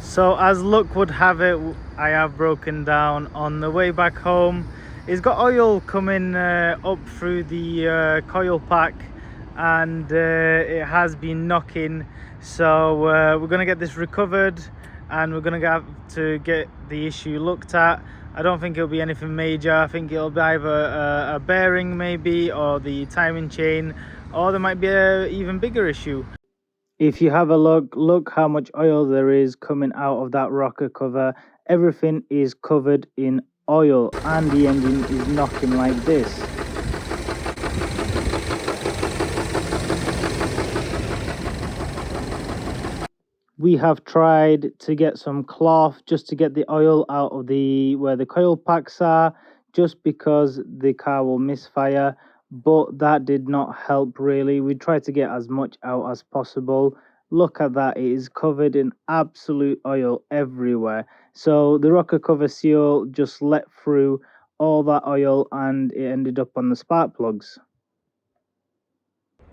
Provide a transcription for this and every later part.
So as luck would have it, I have broken down on the way back home. It's got oil coming up through the coil pack, and it has been knocking. So we're going to get this recovered, and we're going to have to get the issue looked at. I don't think it'll be anything major. I think it'll be either a bearing maybe, or the timing chain, or there might be an even bigger issue. If you have a look how much oil there is coming out of that rocker cover. Everything is covered in oil, and the engine is knocking like this. We have tried to get some cloth just to get the oil out of where the coil packs are, just because the car will misfire, but that did not help really. We tried to get as much out as possible. Look at that, it is covered in absolute oil everywhere. So the rocker cover seal just let through all that oil, and it ended up on the spark plugs.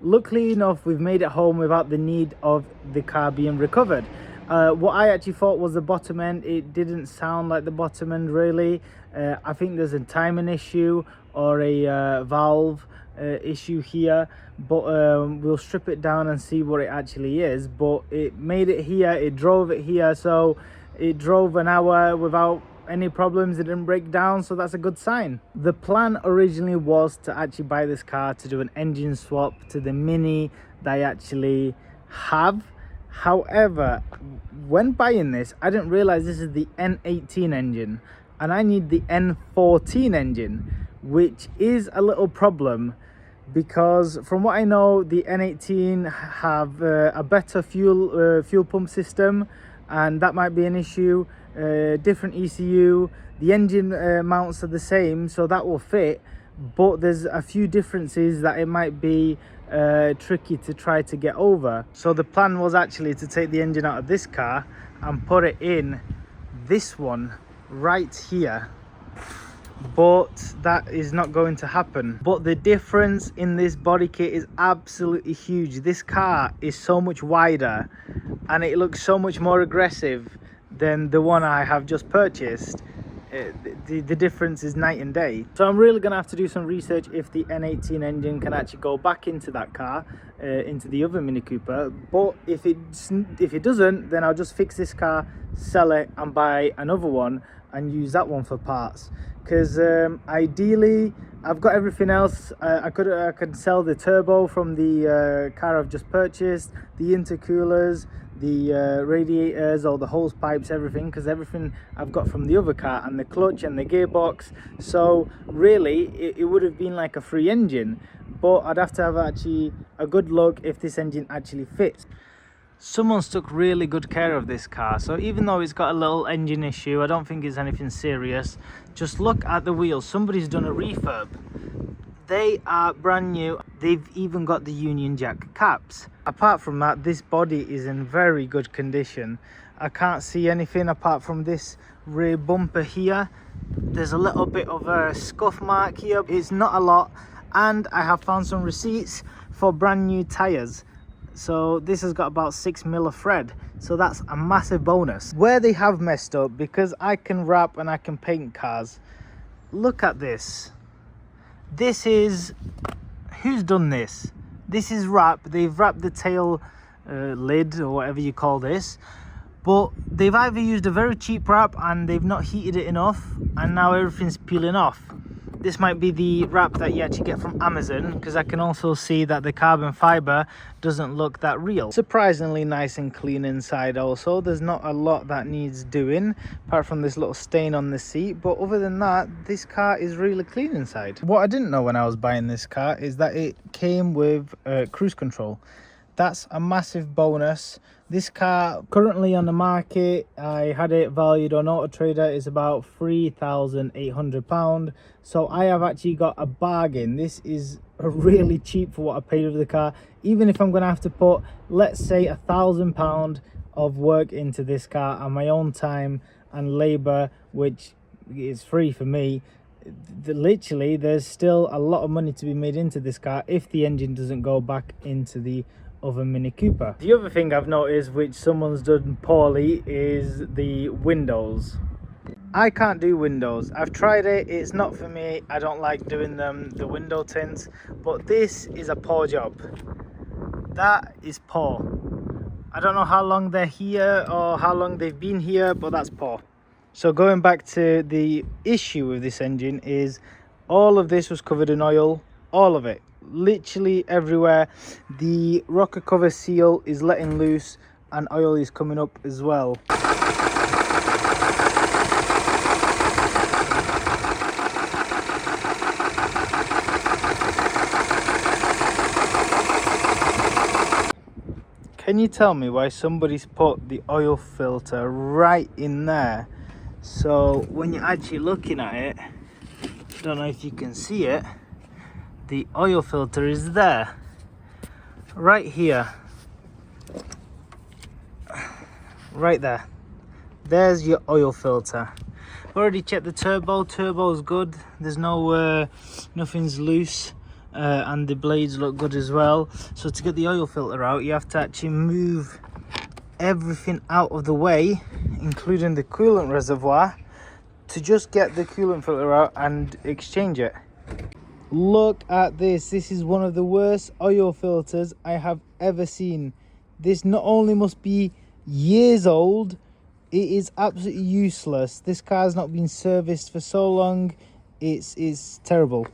Luckily enough, we've made it home without the need of the car being recovered. What I actually thought was the bottom end, it didn't sound like the bottom end really. I think there's a timing issue or a valve issue here, but we'll strip it down and see what it actually is. But it made it here, it drove it here, so it drove an hour without any problems. It didn't break down, so that's a good sign. The plan originally was to actually buy this car to do an engine swap to the Mini that I actually have. However, when buying this, I didn't realize this is the N18 engine, and I need the N14 engine, which is a little problem, because from what I know, the N18 have a better fuel pump system, and that might be an issue. Different ECU, the engine mounts are the same, so that will fit, but there's a few differences that it might be tricky to try to get over. So the plan was actually to take the engine out of this car and put it in this one right here, but that is not going to happen. But the difference in this body kit is absolutely huge. This car is so much wider and it looks so much more aggressive than the one I have just purchased. The difference is night and day. So I'm really gonna have to do some research if the N18 engine can actually go back into that car, into the other Mini Cooper. But if it doesn't, then I'll just fix this car, sell it, and buy another one and use that one for parts. Because ideally, I've got everything else. I could sell the turbo from the car I've just purchased, the intercoolers, the radiators, all the hose pipes, everything, because everything I've got from the other car, and the clutch and the gearbox. So really it would have been like a free engine, but I'd have to have actually a good look if this engine actually fits. Someone's took really good care of this car, so even though it's got a little engine issue, I don't think it's anything serious. Just look at the wheels, somebody's done a refurb. They are brand new. They've even got the Union Jack caps. Apart from that, this body is in very good condition. I can't see anything apart from this rear bumper here. There's a little bit of a scuff mark here. It's not a lot, and I have found some receipts for brand new tires. So this has got about 6 mil of thread, so that's a massive bonus. Where they have messed up, because I can wrap and I can paint cars, look at this. This is, who's done this? This is wrap. They've wrapped the tail lid or whatever you call this, but they've either used a very cheap wrap and they've not heated it enough, and now everything's peeling off. This might be the wrap that you actually get from Amazon, because I can also see that the carbon fiber doesn't look that real. Surprisingly nice and clean inside also. There's not a lot that needs doing apart from this little stain on the seat, but other than that, this car is really clean inside. What I didn't know when I was buying this car is that it came with cruise control. That's a massive bonus. This car currently on the market, I had it valued on Auto Trader, is about £3,800. So I have actually got a bargain. This is really cheap for what I paid for the car. Even if I'm going to have to put, let's say, £1,000 of work into this car and my own time and labor, which is free for me, literally there's still a lot of money to be made into this car if the engine doesn't go back into the of a Mini Cooper. The other thing I've noticed which someone's done poorly is the windows. I can't do windows. I've tried it, it's not for me. I don't like doing them, the window tints, but this is a poor job. That is poor. I don't know how long they're here or how long they've been here, but that's poor. So going back to the issue with this engine is all of this was covered in oil, all of it, literally everywhere. The rocker cover seal is letting loose and oil is coming up as well. Can you tell me why somebody's put the oil filter right in there? So when you're actually looking at it, I don't know if you can see it, the oil filter is there, right here, right there. There's your oil filter. Already checked the turbo. Turbo's good. There's no nothing's loose. And the blades look good as well. So to get the oil filter out, you have to actually move everything out of the way, including the coolant reservoir, to just get the coolant filter out and exchange it. Look at this. This is one of the worst oil filters I have ever seen. This not only must be years old, it is absolutely useless. This car's not been serviced for so long, it's terrible.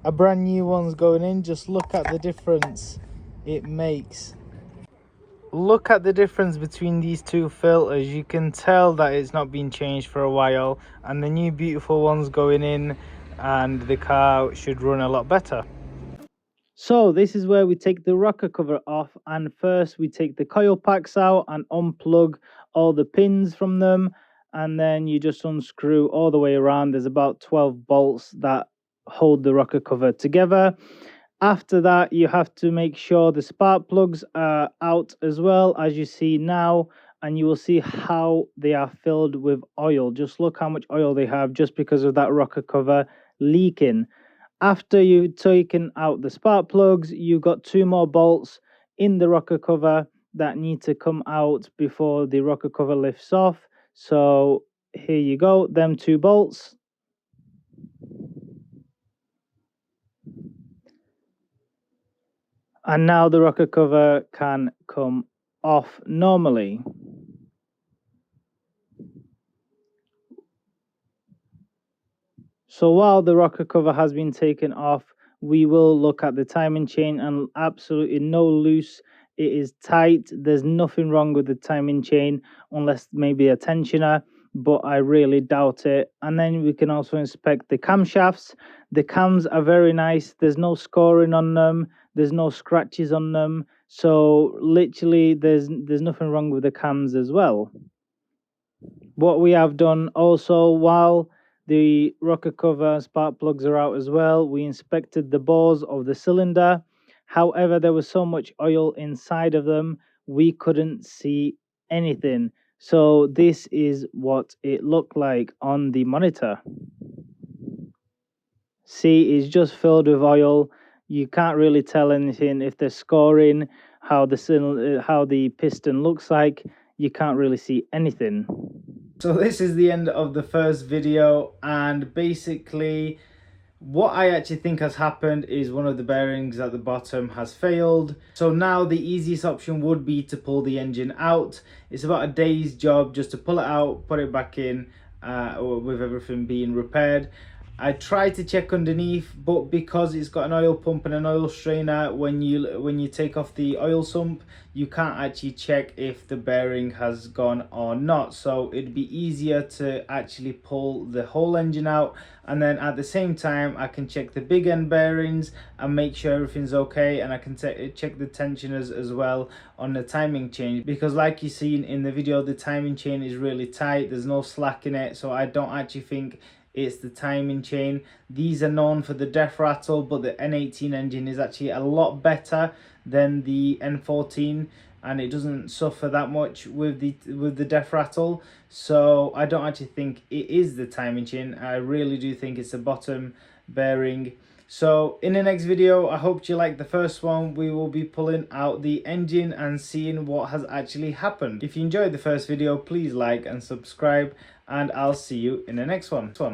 A brand new one's going in. Just look at the difference it makes. Look at the difference between these two filters. You can tell that it's not been changed for a while, and the new beautiful one's going in, and the car should run a lot better. So this is where we take the rocker cover off, and first we take the coil packs out and unplug all the pins from them, and then you just unscrew all the way around. There's about 12 bolts that hold the rocker cover together. After that, you have to make sure the spark plugs are out as well, as you see now, and you will see how they are filled with oil. Just look how much oil they have just because of that rocker cover leaking. After you've taken out the spark plugs, you've got 2 more bolts in the rocker cover that need to come out before the rocker cover lifts off. So here you go, them 2 bolts. And now the rocker cover can come off normally. So while the rocker cover has been taken off, we will look at the timing chain, and absolutely no loose. It is tight. There's nothing wrong with the timing chain unless maybe a tensioner, but I really doubt it. And then we can also inspect the camshafts. The cams are very nice. There's no scoring on them. There's no scratches on them. So literally there's nothing wrong with the cams as well. What we have done also, while the rocker cover and spark plugs are out as well, we inspected the bores of the cylinder. However, there was so much oil inside of them, we couldn't see anything. So this is what it looked like on the monitor. See, it's just filled with oil. You can't really tell anything if they're scoring, how the piston looks like. You can't really see anything. So this is the end of the first video, and basically what I actually think has happened is one of the bearings at the bottom has failed. So now the easiest option would be to pull the engine out. It's about a day's job just to pull it out, put it back in with everything being repaired. I tried to check underneath, but because it's got an oil pump and an oil strainer, when you take off the oil sump, you can't actually check if the bearing has gone or not. So it'd be easier to actually pull the whole engine out, and then at the same time I can check the big end bearings and make sure everything's okay, and I can check the tensioners as well on the timing chain, because like you seen in the video, the timing chain is really tight. There's no slack in it, so I don't actually think it's the timing chain. These are known for the death rattle, but the N18 engine is actually a lot better than the N14, and it doesn't suffer that much with the death rattle. So I don't actually think it is the timing chain. I really do think it's the bottom bearing. So in the next video, I hope you liked the first one. We will be pulling out the engine and seeing what has actually happened. If you enjoyed the first video, please like and subscribe, and I'll see you in the next one.